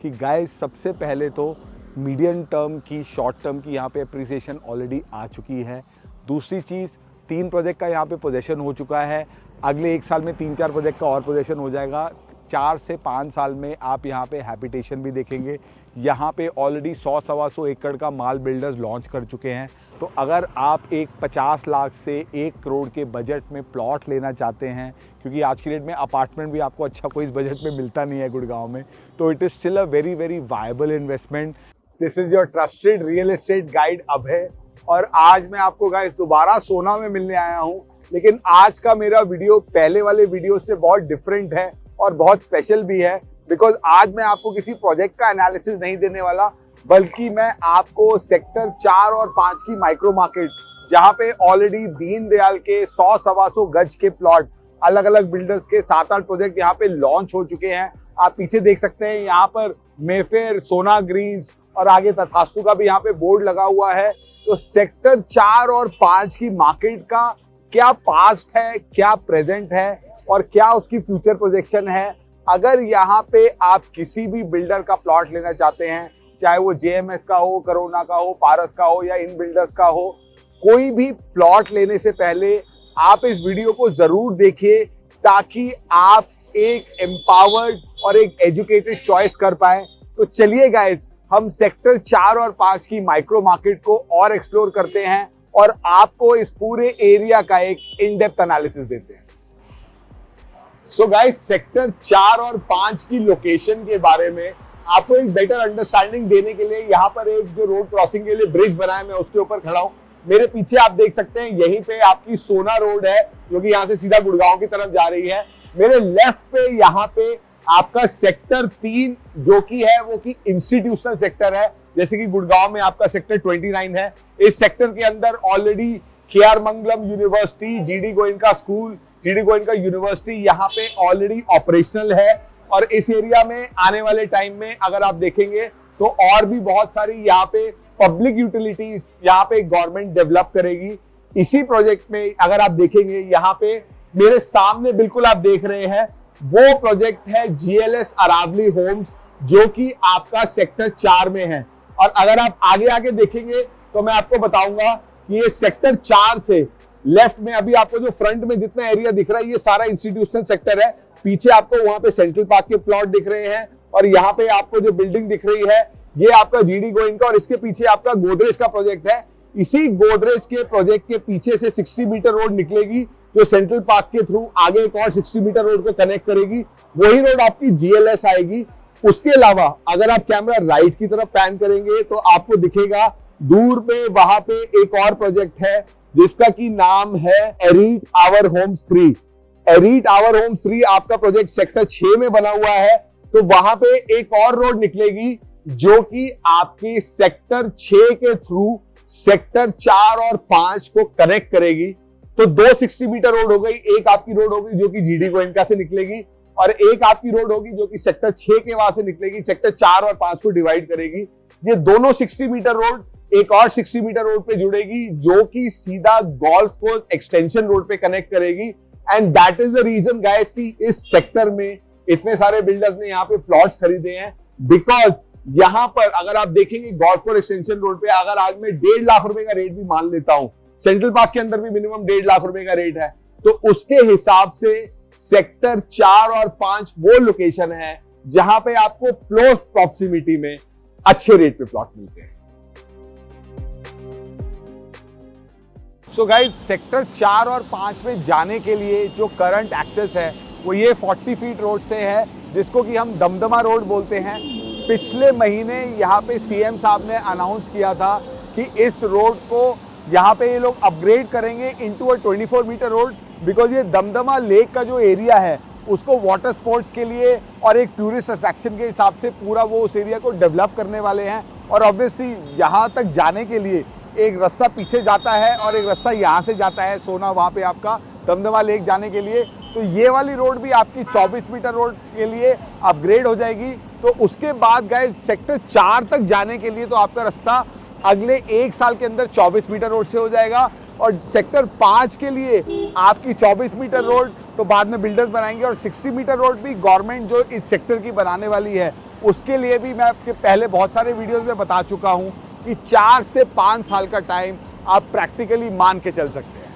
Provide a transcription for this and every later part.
कि गाइस सबसे पहले तो मीडियम टर्म की शॉर्ट टर्म की यहाँ पे अप्रिसिएशन ऑलरेडी आ चुकी है। दूसरी चीज़ 3 प्रोजेक्ट का यहाँ पे पोजेशन हो चुका है। अगले 1 साल में 3-4 प्रोजेक्ट का और पोजेशन हो जाएगा। 4 से 5 साल में आप यहाँ पे हैबिटेशन भी देखेंगे। यहाँ पे ऑलरेडी 100-125 एकड़ का माल बिल्डर्स लॉन्च कर चुके हैं। तो अगर आप एक 50 लाख से 1 करोड़ के बजट में प्लॉट लेना चाहते हैं, क्योंकि आज की डेट में अपार्टमेंट भी आपको अच्छा कोई इस बजट में मिलता नहीं है गुड़गांव में, तो it is still a very very viable investment. This is your trusted real estate guide Abhay, और आज मैं आपको गाइस दोबारा सोना में मिलने आया हूँ। लेकिन आज का मेरा वीडियो पहले वाले वीडियो से बहुत डिफरेंट है और बहुत स्पेशल भी है, बिकॉज आज मैं आपको किसी प्रोजेक्ट का एनालिसिस नहीं देने वाला, बल्कि मैं आपको सेक्टर 4 और 5 की माइक्रो मार्केट, जहां पे ऑलरेडी दीनदयाल के 100-125 गज के प्लॉट अलग अलग बिल्डर्स के 7-8 प्रोजेक्ट यहाँ पे लॉन्च हो चुके हैं। आप पीछे देख सकते हैं, यहाँ पर मेफेयर, सोना ग्रीन्स और आगे तथास्तु का भी यहाँ पे बोर्ड लगा हुआ है। तो सेक्टर 4 और 5 की मार्केट का क्या पास्ट है, क्या प्रेजेंट है और क्या उसकी फ्यूचर प्रोजेक्शन है। अगर यहाँ पे आप किसी भी बिल्डर का प्लॉट लेना चाहते हैं, चाहे वो जेएमएस का हो, करोना का हो, पारस का हो या इन बिल्डर्स का हो, कोई भी प्लॉट लेने से पहले आप इस वीडियो को जरूर देखिए, ताकि आप एक एम्पावर्ड और एक एजुकेटेड चॉइस कर पाए। तो चलिए गाइस, हम सेक्टर 4 और 5 की माइक्रो मार्केट को और एक्सप्लोर करते हैं और आपको इस पूरे एरिया का एक इन डेप्थ एनालिसिस देते हैं। सो गाइस, सेक्टर 4 और 5 की लोकेशन के बारे में आपको एक बेटर अंडरस्टैंडिंग देने के लिए यहाँ पर एक जो रोड क्रॉसिंग के लिए ब्रिज बना है, मैं उसके ऊपर खड़ा हूँ। मेरे पीछे आप देख सकते हैं, यहीं पे आपकी सोना रोड है, जो कि यहाँ से सीधा गुड़गांव की तरफ जा रही है। मेरे लेफ्ट पे यहाँ पे आपका सेक्टर 3 जो कि है वो कि इंस्टीट्यूशनल सेक्टर है, जैसे कि गुड़गांव में आपका सेक्टर 29 है। इस सेक्टर के अंदर already KR Mangalam university, GD Goenka school, GD Goenka university यहाँ पे ऑलरेडी ऑपरेशनल है। और इस एरिया में आने वाले टाइम में अगर आप देखेंगे तो और भी बहुत सारी यहाँ पे पब्लिक यूटिलिटीज यहाँ पे गवर्नमेंट डेवलप करेगी। इसी प्रोजेक्ट में अगर आप देखेंगे, यहाँ पे मेरे सामने बिल्कुल आप देख रहे हैं, वो प्रोजेक्ट है जीएलएस अरावली होम्स, जो कि आपका सेक्टर 4 में है। और अगर आप आगे आगे देखेंगे तो मैं आपको बताऊंगा कि ये सेक्टर 4 से लेफ्ट में अभी आपको जो फ्रंट में जितना एरिया दिख रहा है, ये सारा इंस्टीट्यूशनल सेक्टर है। पीछे आपको वहां पे सेंट्रल पार्क के प्लॉट दिख रहे हैं, और यहाँ पे आपको जो बिल्डिंग दिख रही है, ये आपका जीडी गोयनका, और इसके पीछे आपका गोदरेज का प्रोजेक्ट है। इसी गोदरेज के प्रोजेक्ट के पीछे से 60 मीटर रोड निकलेगी, जो सेंट्रल पार्क के थ्रू आगे एक और 60 मीटर रोड को कनेक्ट करेगी। वही रोड आपकी जीएलएस आएगी। उसके अलावा अगर आप कैमरा राइट की तरफ पैन करेंगे तो आपको दिखेगा दूर पे वहां पे एक और प्रोजेक्ट है, जिसका की नाम है एरीट आवर होम्स 3। एरीट आवर होम्स 3 आपका प्रोजेक्ट सेक्टर 6 में बना हुआ है। तो वहां पे एक और रोड निकलेगी, जो कि आपकी सेक्टर 6 के थ्रू सेक्टर 4 और 5 को कनेक्ट करेगी। तो 2 60 मीटर रोड हो गई। एक आपकी रोड होगी जो कि जीडी गोयनका से निकलेगी, और एक आपकी रोड होगी जो कि सेक्टर 6 के वहां से निकलेगी, सेक्टर 4 और 5 को डिवाइड करेगी। ये दोनों 60 मीटर रोड एक और 60 मीटर रोड पे जुड़ेगी, जो कि सीधा गोल्फ कोर्स एक्सटेंशन रोड पे कनेक्ट करेगी। And that is the reason guys कि इस सेक्टर में इतने सारे बिल्डर्स ने यहाँ पे प्लॉट्स खरीदे हैं, बिकॉज यहाँ पर अगर आप देखेंगे गोल्फ कोर्स एक्सटेंशन रोड पे, अगर आज मैं 1.5 लाख रुपए का रेट भी मान लेता हूँ, सेंट्रल पार्क के अंदर भी मिनिमम 1.5 लाख रुपए का रेट है, तो उसके हिसाब से सेक्टर 4 और 5 वो लोकेशन है जहां पे आपको क्लोज प्रॉक्सिमिटी में अच्छे रेट पे प्लॉट मिलते हैं। सो गाइस, सेक्टर 4 और 5 में जाने के लिए जो करंट एक्सेस है वो ये 40 फीट रोड से है, जिसको कि हम दमदमा रोड बोलते हैं। पिछले महीने यहाँ पे सीएम साहब ने अनाउंस किया था कि इस रोड को यहाँ पे ये लोग अपग्रेड करेंगे into a 24 metre road, because ये दमदमा लेक का जो एरिया है उसको वाटर स्पोर्ट्स के लिए और एक टूरिस्ट अट्रैक्शन के हिसाब से पूरा वो उस एरिया को डेवलप करने वाले हैं। और ऑब्वियसली यहाँ तक जाने के लिए एक रास्ता पीछे जाता है और एक रास्ता यहाँ से जाता है सोना, वहाँ पे आपका दमदमा लेक जाने के लिए। तो ये वाली रोड भी आपकी 24 मीटर रोड के लिए अपग्रेड हो जाएगी। तो उसके बाद गाइस, सेक्टर 4 तक जाने के लिए तो आपका रास्ता अगले 1 साल के अंदर 24 मीटर रोड से हो जाएगा, और सेक्टर 5 के लिए आपकी 24 मीटर रोड तो बाद में बिल्डर्स बनाएंगे, और 60 मीटर रोड भी गवर्नमेंट जो इस सेक्टर की बनाने वाली है उसके लिए भी मैं आपके पहले बहुत सारे वीडियोस में बता चुका हूं कि 4 से 5 साल का टाइम आप प्रैक्टिकली मान के चल सकते हैं।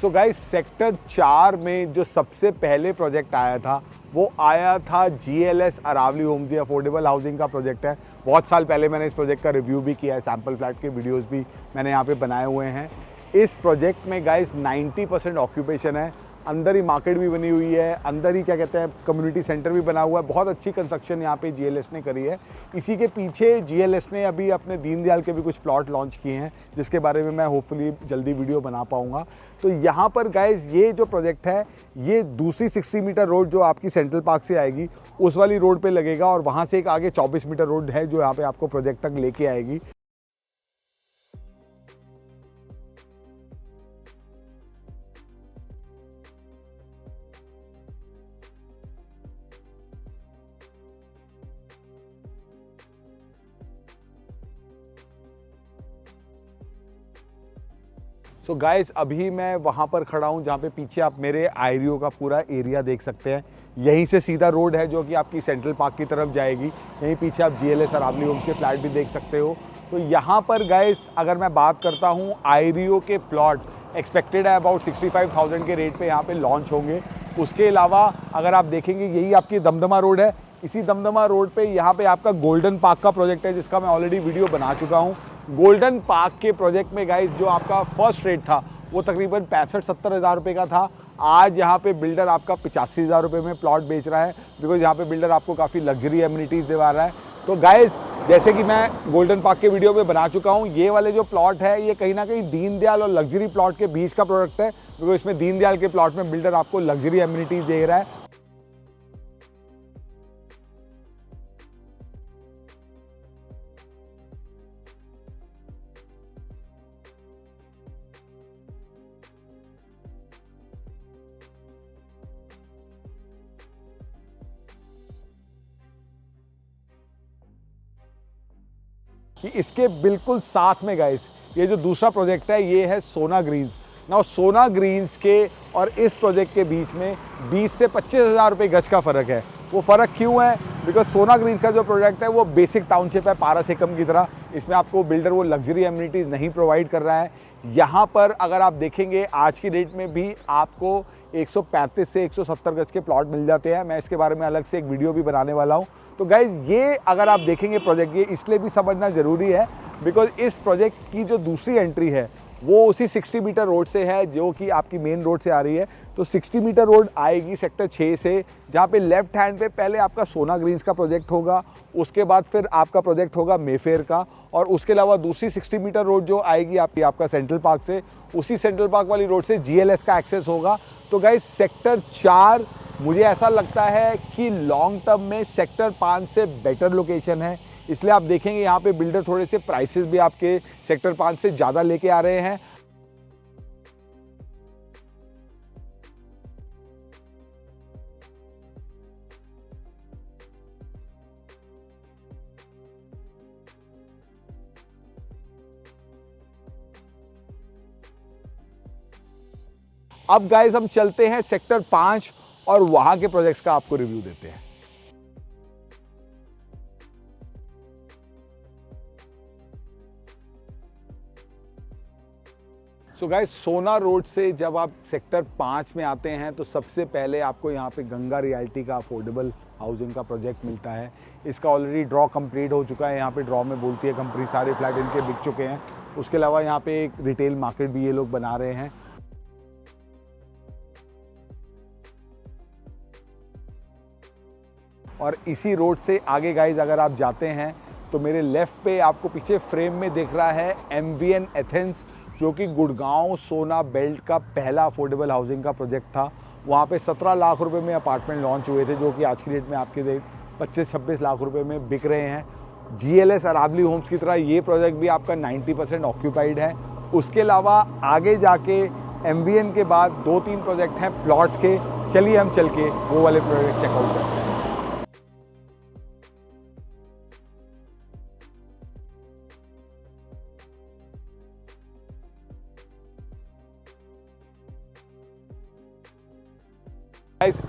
सो गाइस, सेक्टर 4 में जो सबसे पहले प्रोजेक्ट आया था वो आया था GLS अरावली होम्स। ये अफोर्डेबल हाउसिंग का प्रोजेक्ट है। बहुत साल पहले मैंने इस प्रोजेक्ट का रिव्यू भी किया है, सैम्पल फ्लैट के वीडियोस भी मैंने यहाँ पे बनाए हुए हैं। इस प्रोजेक्ट में गाइस 90% ऑक्यूपेशन है। अंदर ही मार्केट भी बनी हुई है, अंदर ही क्या कहते हैं कम्युनिटी सेंटर भी बना हुआ है। बहुत अच्छी कंस्ट्रक्शन यहाँ पे GLS ने करी है। इसी के पीछे GLS ने अभी अपने दीनदयाल के भी कुछ प्लॉट लॉन्च किए हैं, जिसके बारे में मैं होपफुली जल्दी वीडियो बना पाऊँगा। तो यहाँ पर गाइस ये जो प्रोजेक्ट है ये दूसरी 60 मीटर रोड जो आपकी सेंट्रल पार्क से आएगी उस वाली रोड पे लगेगा, और वहाँ से एक आगे 24 मीटर रोड है जो यहाँ पे आपको प्रोजेक्ट तक लेके आएगी। सो गाइस, अभी मैं वहाँ पर खड़ा हूँ जहाँ पे पीछे आप मेरे आईरियो का पूरा एरिया देख सकते हैं। यहीं से सीधा रोड है जो कि आपकी सेंट्रल पार्क की तरफ जाएगी। यहीं पीछे आप GLS अरावली होम्स के फ्लैट भी देख सकते हो। तो यहाँ पर गाइस अगर मैं बात करता हूँ, आईरियो के प्लॉट एक्सपेक्टेड है अबाउट 65,000 के रेट पे यहाँ पे लॉन्च होंगे। उसके अलावा अगर आप देखेंगे यही आपकी दमदमा रोड है। इसी दमदमा रोड पे यहाँ पे आपका गोल्डन पार्क का प्रोजेक्ट है, जिसका मैं ऑलरेडी वीडियो बना चुका हूँ। गोल्डन पार्क के प्रोजेक्ट में गाइस जो आपका फर्स्ट रेट था वो तकरीबन 65-70 हज़ार रुपये का था। आज यहाँ पे बिल्डर आपका 85 हज़ार रुपये में प्लॉट बेच रहा है, बिकॉज यहाँ पे बिल्डर आपको काफ़ी लग्जरी एमिनिटीज़ दिवा रहा है। तो गाइस, जैसे कि मैं गोल्डन पार्क के वीडियो में बना चुका हूँ, ये वाले जो प्लॉट है ये कहीं ना कहीं दीनदयाल और लग्जरी प्लॉट के बीच का प्रोडक्ट है, बिकॉज इसमें दीनदयाल के प्लॉट में बिल्डर आपको लग्जरी एमिनिटीज़ दे रहा है। कि इसके बिल्कुल साथ में गाइस ये जो दूसरा प्रोजेक्ट है ये है सोना ग्रीन्स। ना सोना ग्रीन्स के और इस प्रोजेक्ट के बीच में 20 से 25 हज़ार रुपये गज का फ़र्क है। वो फ़र्क क्यों है? बिकॉज सोना ग्रीन्स का जो प्रोजेक्ट है वो बेसिक टाउनशिप है पारस एकम की तरह। इसमें आपको बिल्डर वो लग्जरी एमिनिटीज़ नहीं प्रोवाइड कर रहा है। यहाँ पर अगर आप देखेंगे आज की डेट में भी आपको 135 से 170 गज के प्लॉट मिल जाते हैं। मैं इसके बारे में अलग से एक वीडियो भी बनाने वाला हूँ। तो गाइज़ ये अगर आप देखेंगे प्रोजेक्ट, ये इसलिए भी समझना ज़रूरी है बिकॉज इस प्रोजेक्ट की जो दूसरी एंट्री है वो उसी 60 मीटर रोड से है जो कि आपकी मेन रोड से आ रही है। तो 60 मीटर रोड आएगी सेक्टर 6 से, जहाँ पे लेफ्ट हैंड पे पहले आपका सोना ग्रीन्स का प्रोजेक्ट होगा, उसके बाद फिर आपका प्रोजेक्ट होगा मेफेयर का, और उसके अलावा दूसरी 60 मीटर रोड जो आएगी आपका सेंट्रल पार्क से, उसी सेंट्रल पार्क वाली रोड से GLS का एक्सेस होगा। तो गाइस सेक्टर 4 मुझे ऐसा लगता है कि लॉन्ग टर्म में सेक्टर 5 से बेटर लोकेशन है। इसलिए आप देखेंगे यहाँ पे बिल्डर थोड़े से प्राइसेस भी आपके सेक्टर 5 से ज़्यादा लेके आ रहे हैं। अब गाइस हम चलते हैं सेक्टर 5 और वहां के प्रोजेक्ट्स का आपको रिव्यू देते हैं। सो गाइस, सोना रोड से जब आप सेक्टर 5 में आते हैं तो सबसे पहले आपको यहाँ पे गंगा रियल्टी का अफोर्डेबल हाउसिंग का प्रोजेक्ट मिलता है। इसका ऑलरेडी ड्रॉ कंप्लीट हो चुका है। यहाँ पे ड्रॉ में बोलती है कंपनी, सारे फ्लैट इनके बिक चुके हैं। उसके अलावा यहाँ पे एक रिटेल मार्केट भी ये लोग बना रहे हैं। और इसी रोड से आगे गाइज अगर आप जाते हैं तो मेरे लेफ़्ट पे आपको पीछे फ्रेम में दिख रहा है MVN एथेंस, जो कि गुड़गांव सोना बेल्ट का पहला अफोर्डेबल हाउसिंग का प्रोजेक्ट था। वहाँ पे 17 लाख रुपए में अपार्टमेंट लॉन्च हुए थे, जो कि आज की डेट में आपके 25-26 लाख रुपए में बिक रहे हैं। GLS अरावली होम्स की तरह ये प्रोजेक्ट भी आपका 90% ऑक्यूपाइड है। उसके अलावा आगे जाके MVN के बाद 2-3 प्रोजेक्ट हैं प्लॉट्स के। चलिए हम चल के वो वाले प्रोजेक्ट चेकआउट करते हैं।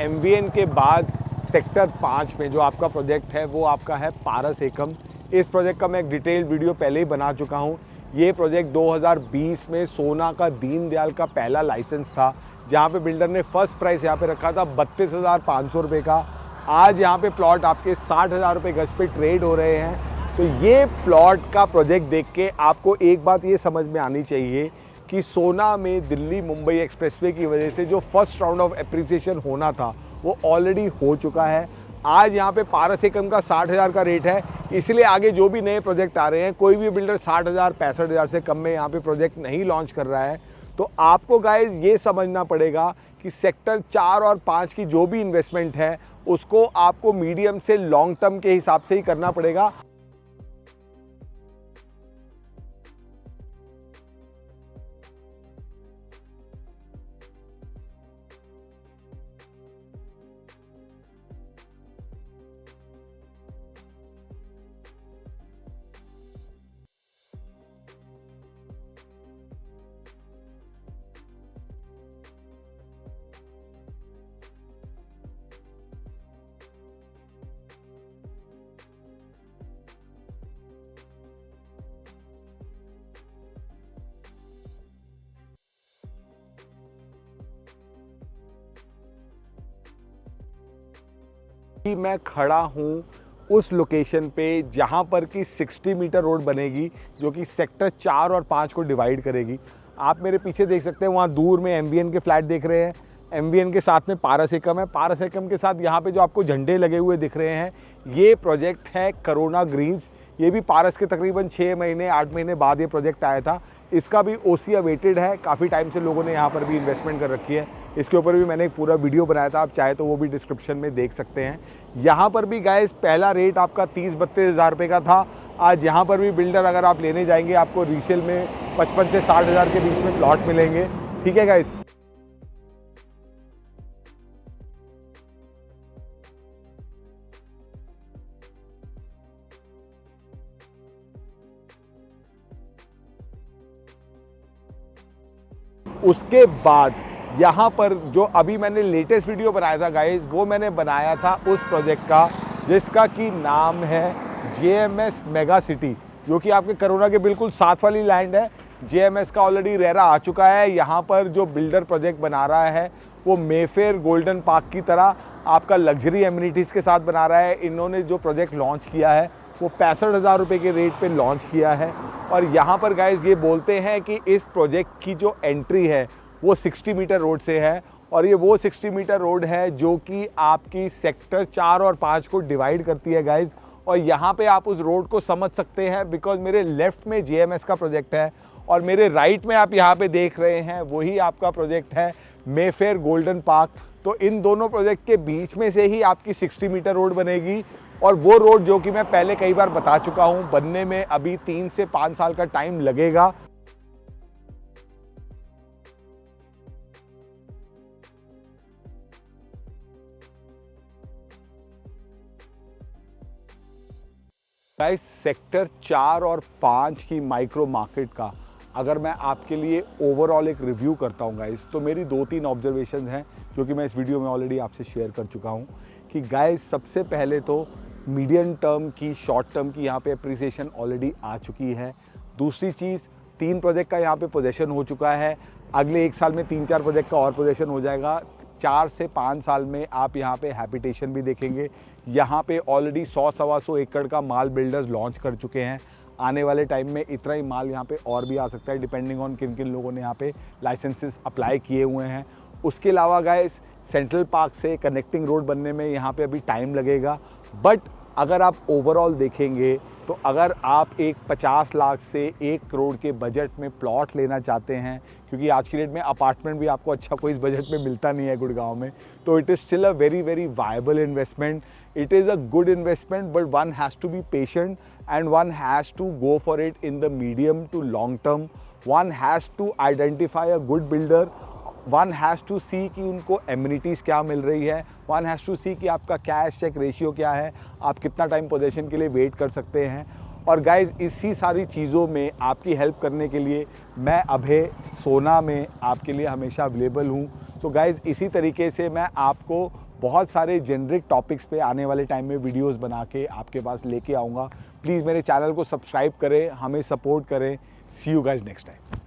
MVN के बाद सेक्टर 5 में जो आपका प्रोजेक्ट है वो आपका है पारस एकम। इस प्रोजेक्ट का मैं एक डिटेल वीडियो पहले ही बना चुका हूँ। ये प्रोजेक्ट 2020 में सोना का दीनदयाल का पहला लाइसेंस था, जहाँ पे बिल्डर ने फर्स्ट प्राइस यहाँ पे रखा था 32,500 रुपये का। आज यहाँ पे प्लॉट आपके 60,000 रुपये गज पे ट्रेड हो रहे हैं। तो ये प्लॉट का प्रोजेक्ट देख के आपको एक बात ये समझ में आनी चाहिए कि सोना में दिल्ली मुंबई एक्सप्रेसवे की वजह से जो फर्स्ट राउंड ऑफ एप्रिसिएशन होना था वो ऑलरेडी हो चुका है। आज यहाँ पे पारस एकम का 60,000 का रेट है, इसलिए आगे जो भी नए प्रोजेक्ट आ रहे हैं कोई भी बिल्डर 60,000 65,000 से कम में यहाँ पे प्रोजेक्ट नहीं लॉन्च कर रहा है। तो आपको गाइज ये समझना पड़ेगा कि सेक्टर 4 और 5 की जो भी इन्वेस्टमेंट है उसको आपको मीडियम से लॉन्ग टर्म के हिसाब से ही करना पड़ेगा। कि मैं खड़ा हूँ उस लोकेशन पे जहाँ पर कि 60 मीटर रोड बनेगी जो कि सेक्टर 4 और 5 को डिवाइड करेगी। आप मेरे पीछे देख सकते हैं, वहाँ दूर में एमवीएन के फ्लैट देख रहे हैं। एमवीएन के साथ में पारस एकम है। पारस एकम के साथ यहाँ पे जो आपको झंडे लगे हुए दिख रहे हैं ये प्रोजेक्ट है करोना ग्रीन्स। ये भी पारस के तकरीबन 6 महीने 8 महीने बाद ये प्रोजेक्ट आया था। इसका भी ओसी अवेटेड है। काफ़ी टाइम से लोगों ने यहाँ पर भी इन्वेस्टमेंट कर रखी है। इसके ऊपर भी मैंने एक पूरा वीडियो बनाया था, आप चाहे तो वो भी डिस्क्रिप्शन में देख सकते हैं। यहाँ पर भी गाइस पहला रेट आपका 30-32 हज़ार रुपये का था। आज यहाँ पर भी बिल्डर अगर आप लेने जाएंगे आपको रीसेल में 55 से 60 हज़ार के बीच में प्लॉट मिलेंगे। ठीक है गाइस। उसके बाद यहाँ पर जो अभी मैंने लेटेस्ट वीडियो बनाया था गाइस, वो मैंने बनाया था उस प्रोजेक्ट का जिसका कि नाम है जेएमएस मेगा सिटी, जो कि आपके करोना के बिल्कुल साथ वाली लैंड है। जेएमएस का ऑलरेडी रेरा आ चुका है। यहाँ पर जो बिल्डर प्रोजेक्ट बना रहा है वो मेफेयर गोल्डन पार्क की तरह आपका लग्जरी एमिनिटीज़ के साथ बना रहा है। इन्होंने जो प्रोजेक्ट लॉन्च किया है वो 65,000 रुपये के रेट पे लॉन्च किया है। और यहाँ पर गाइस ये बोलते हैं कि इस प्रोजेक्ट की जो एंट्री है वो 60 मीटर रोड से है। और ये वो 60 मीटर रोड है जो कि आपकी सेक्टर 4 और 5 को डिवाइड करती है गाइस। और यहाँ पे आप उस रोड को समझ सकते हैं बिकॉज मेरे लेफ्ट में जेएमएस का प्रोजेक्ट है और मेरे राइट में आप यहाँ पे देख रहे हैं वही आपका प्रोजेक्ट है मेफेयर गोल्डन पार्क। तो इन दोनों प्रोजेक्ट के बीच में से ही आपकी 60 मीटर रोड बनेगी। और वो रोड जो कि मैं पहले कई बार बता चुका हूँ, बनने में अभी 3 से 5 साल का टाइम लगेगा। गाइस सेक्टर 4 और 5 की माइक्रो मार्केट का अगर मैं आपके लिए ओवरऑल एक रिव्यू करता हूँ गाइस, तो मेरी 2-3 ऑब्जर्वेशन हैं जो कि मैं इस वीडियो में ऑलरेडी आपसे शेयर कर चुका हूँ कि गाइस सबसे पहले तो मीडियम टर्म की शॉर्ट टर्म की यहाँ पे अप्रिसिएशन ऑलरेडी आ चुकी है। दूसरी चीज़ 3 प्रोजेक्ट का यहाँ पे पोजेशन हो चुका है। अगले 1 साल में 3-4 प्रोजेक्ट का और पोजेशन हो जाएगा। 4 से 5 साल में आप यहाँ पे हैबिटेशन भी देखेंगे। यहाँ पे ऑलरेडी 100-125 एकड़ का माल बिल्डर्स लॉन्च कर चुके हैं। आने वाले टाइम में इतना ही माल यहाँ पे और भी आ सकता है डिपेंडिंग ऑन किन किन लोगों ने यहाँ पे लाइसेंसेस अप्लाई किए हुए हैं। उसके अलावा गाइस सेंट्रल पार्क से कनेक्टिंग रोड बनने में यहाँ पे अभी टाइम लगेगा। बट अगर आप ओवरऑल देखेंगे तो अगर आप एक 50 लाख से 1 करोड़ के बजट में प्लॉट लेना चाहते हैं, क्योंकि आज की डेट में अपार्टमेंट भी आपको अच्छा कोई इस बजट में मिलता नहीं है गुड़गांव में, तो it is still a very viable investment. It is a good investment, but one has to be patient and one has to go for it in the medium to long term. One has to identify a good builder. One has to see कि उनको amenities क्या मिल रही है. One has to see कि आपका cash cheque ratio क्या है, आप कितना टाइम पोजीशन के लिए वेट कर सकते हैं। और गाइज इसी सारी चीज़ों में आपकी हेल्प करने के लिए मैं अभय सोना में आपके लिए हमेशा अवेलेबल हूँ। तो गाइज इसी तरीके से मैं आपको बहुत सारे जेनरिक टॉपिक्स पे आने वाले टाइम में वीडियोस बना के आपके पास लेके आऊँगा। प्लीज़ मेरे चैनल को सब्सक्राइब करें, हमें सपोर्ट करें। सी यू गाइज नेक्स्ट टाइम।